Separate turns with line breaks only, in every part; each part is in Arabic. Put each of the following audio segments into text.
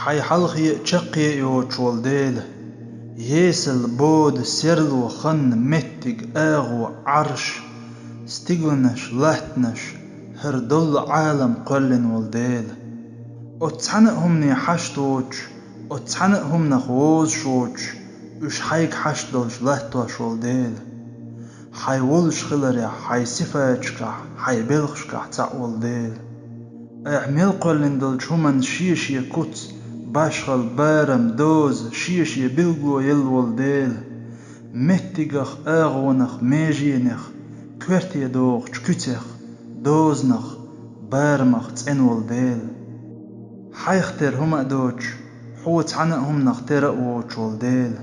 حي حلخي تشقي يوتش والديل يسل بود سيرلو خن متق آغو عرش ستيغنش لاتنش هردل عالم قلن والديل اتحنقهم ني حشتوش اتحنقهم نخوز شوش اش حيك حشدلش لاتوش والديل حي ولش خلريا حي سفاجكح حي بلخشكح تاع والديل اعمل قلن دلش همن شيشي كوت باشغل بارم دوز شيشي بلغو يلول ديل متقخ آغونخ ميجينخ كورتي دوغ چكتخ دوزنخ بارمخ تنول ديل حيختر هما دوش حوت عنهم نختر اوچول ديل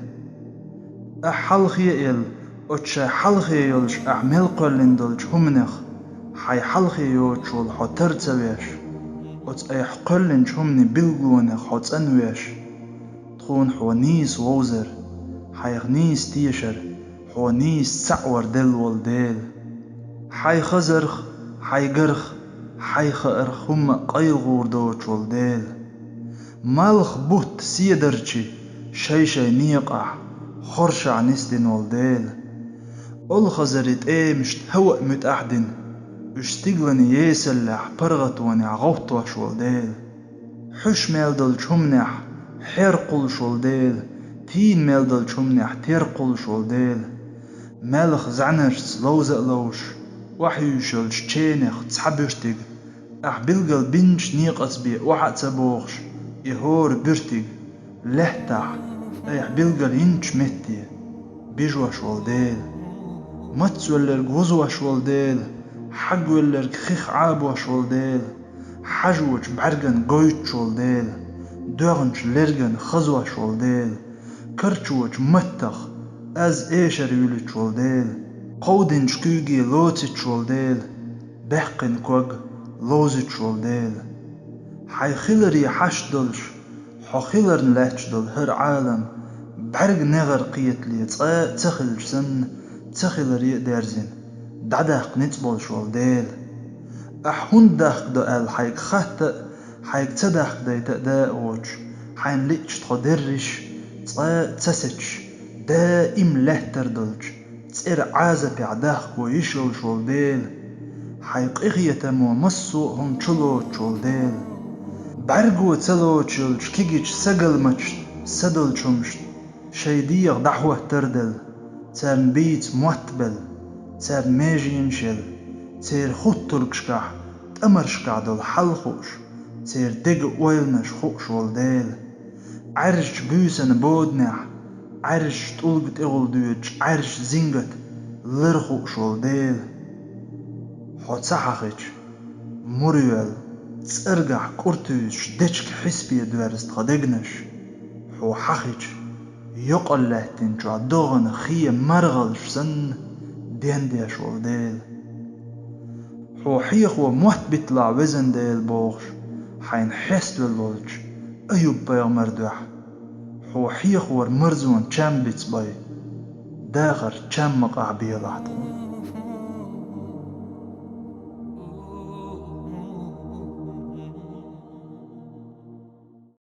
احلخي يل اتش حلخي يلش اعمل قلن دلش همنخ حي حلخي يوچول حتر تسويش ات ايح قلن همني بلغونخ حت انويش تخون حونيس ووزر حيغنيس تيشر حونيس تعور دل والديل حي خزرخ حي قرخ حي خأرخ هم قيغور دوش والديل مالخ بوت سيدرشي شي نيقع خرشع نسدن والديل أول خزرت مشت هوأ متأحدن اشتغلني يسلح برغتوني عغوطوش والديل حش ميلدل شمنح حرقل شولديل تين ميلدل شمنح ترقل شولديل مالخ زعنرس لوش وحيوشلش تشينخ تسحبشتق بلغل بنش نيقص بي وحد سبوغش يهور برتق لحتح بلغل ينش متي بيجوش والديل متسولر غوزوش والديل حق ولر خيخ عابوش والديل حجوش بعرقن قويتش والديل دوغنش لرقن خزوش والديل كرچوش متخ از ايشر يوليش والديل قودنش كوغي لوتش والديل بحقن كوغ لوزش والديل حي خلري حشدلش حو خلرن لاتشدل هر عالم بعرق نغر قيتلي تخلش سن تخلري دارزين دعداق نتبولش والديل أحون داق دقال حيك خط حيك تداق داي تأداؤوش حين ليش تخدرش تسسش دائم لهتر دلش تسير عازة بعداق ويشلش والديل حيق إغيتمو مصو هم چلوش والديل بعرقو تلوشلش كيجيش سقلمش سدلشمش شيديغ دحوه تردل تان بيت موتبل تان ميجينشل تير خطركشكح تأمرشكح دل حلخوش تير دق ويلنش خوش والديل عرش بوسن بودنح عرش طلقت اغل دوش عرش زنگت لرخوش والديل حو تسحخش مريول تسرقح كورتوش دچك حسبي دوارست خدقنش حو حخش يقل لهتن جو دوغن خيه مرغلش سن دين ديش والديل حو حيخ وموت بيطلع وزن ديل بوغش حين حست والولج ايوب بيغ مردوح حو حيخ ورمرزون چم بيتس باي داخر چم مقع بيلاحتون